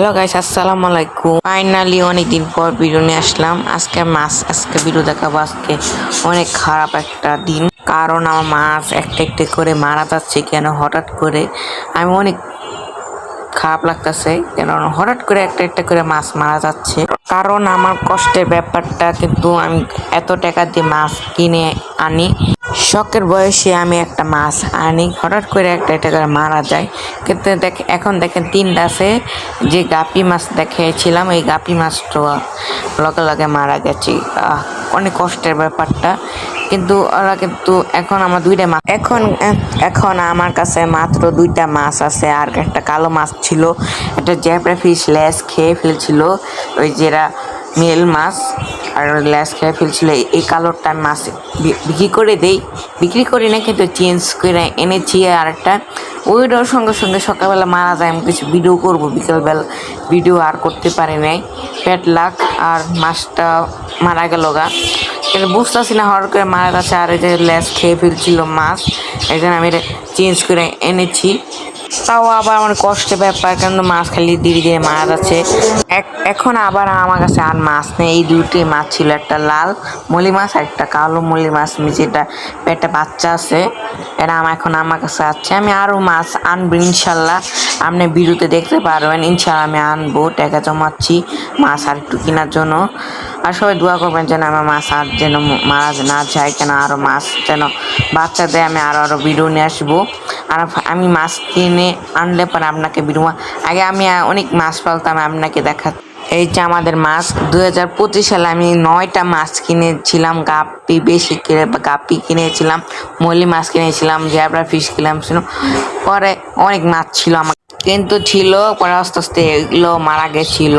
Hello guys, আসসালামু আলাইকুম। Finally অনেকদিন পর ভিডিও নিয়ে আসলাম। আজকে ভিডিও দেখাবো। আজকে অনেক খারাপ একটা দিন, কারণ আমার মাছ একটা একটা করে মারা যাচ্ছে। কেন হঠাৎ করে আমি অনেক খারাপ লাগতেছে, কেন হঠাৎ করে একটা একটা করে মাছ মারা যাচ্ছে। কারণ আমার কষ্টের ব্যাপারটা, কিন্তু আমি এত টাকা দিয়ে মাছ কিনে আনি, শখের বয়সে আমি একটা মাছ আনি, হঠাৎ করে একটা একটা করে মারা যায়। কিন্তু এখন দেখেন তিনটা আছে। যে গাপি মাছ দেখিয়েছিলাম, এই গাপি মাছটা লগে লগে মারা গেছে। অনেক কষ্টের ব্যাপারটা। কিন্তু ওরা কিন্তু এখন আমার দুইটা মাছ, এখন আমার কাছে মাত্র দুইটা মাছ আছে। আর একটা কালো মাছ ছিল, একটা জ্যাপরা ফিশ লেস খেয়ে ফেলছিল, ওই যেটা মেল মাছ, আর লেস খেয়ে ফেলছিল। এই কালোরটা মাছ বিক্রি করি না, কিন্তু চেঞ্জ করে এনেছি। আর একটা ওইটার সঙ্গে সঙ্গে সকালবেলা মারা যায়। আমি কিছু ভিডিও করবো, বিকেলবেলা ভিডিও আর করতে পারি নাই, প্যাট লাক। আর মাছটা মারা গেল গা, কিন্তু বুঝতেছি না হঠাৎ করে মারা যাচ্ছে। আর এই যে লেস খেয়ে ফেলছিল মাছ, এই জন্য আমি এটা চেঞ্জ করে এনেছি। তাও আবার আমার কষ্টের ব্যাপার, কিন্তু মাছ খালি ধীরে ধীরে মারা যাচ্ছে। এখন আবার আমার কাছে আর মাছ নেই। এই দুটি মাছ ছিল, একটা লাল মলি মাছ আর একটা কালো মলি মাছ, যেটা পেটে বাচ্চা আছে। এটা এখন আমার কাছে আছে। আমি আরও মাছ আনবো ইনশাল্লাহ, আপনি ভিডিওতে দেখতে পারবেন। ইনশাল্লাহ আমি আনবো, টাকা জমাচ্ছি মাছ আর একটু কেনার জন্য। আর সবাই দোয়া করবেন যেন আমার মাছ আর যেন মারা না যায়, কেন আরও মাছ যেন বাচ্চা দেয়। আমি আরও ভিডিও নিয়ে আসবো। আর আমি মাছ কিনে আনলে পরে আপনাকে ভিডিও, আগে আমি অনেক মাছ পালতাম, আপনাকে দেখা। এই যে আমাদের মাছ 2025 সালে আমি 9টা মাছ কিনেছিলাম। গাপ্পি কিনেছিলাম, মলি মাছ কিনেছিলাম, জ্যাবরা ফিশ কিনেছিলাম। পরে অনেক মাছ ছিল আমার, কিন্তু ছিল পরে আস্তে আস্তে এগুলো মারা গেছিল।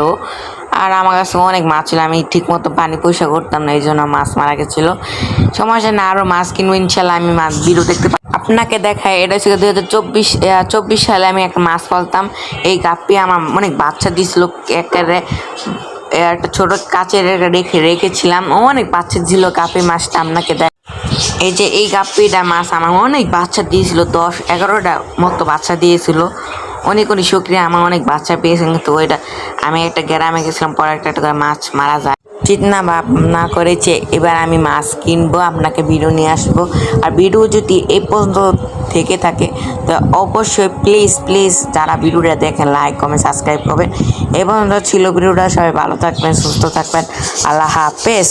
আর আমার কাছে অনেক মাছ ছিল, আমি ঠিক মতো পানি পয়সা করতাম না, এই জন্য মাছ মারা গেছিল। সমস্যা না, আরও মাছ কিনবো ইনশাল্লাহ। আমি মাছ ভিডিও দেখতে আপনাকে দেখায়। এটা হচ্ছে 2024 সালে আমি একটা মাছ পালতাম। এই গাপ্পি আমার অনেক বাচ্চা দিয়েছিল। একটা ছোট কাচের রেখেছিলাম, অনেক বাচ্চা ছিল গাপ্পি মাছটা। আপনাকে দেখ, এই যে এই গাপ্পিটা মাছ আমার অনেক বাচ্চা দিয়েছিল, 10-11টা মতো বাচ্চা দিয়েছিল। অনেক অনেক শুকরিয়া, আমার অনেক বাচ্চা পেয়েছেন। কিন্তু ওইটা আমি একটা গ্রামে গেছিলাম, পরে একটা করে মাছ মারা যায়। চিন্তা ভাবনা করেছে, এবার আমি মাছ কিনবো, আপনাকে ভিডিও নিয়ে আসবো। আর ভিডিও যদি এই পর্যন্ত থেকে থাকে তো অবশ্যই প্লিজ যারা ভিডিওটা দেখেন লাইক কমেন্ট সাবস্ক্রাইব করবেন। এই পর্যন্ত ছিল ভিডিওটা। সবাই ভালো থাকবেন, সুস্থ থাকবেন। আল্লাহ হাফেজ।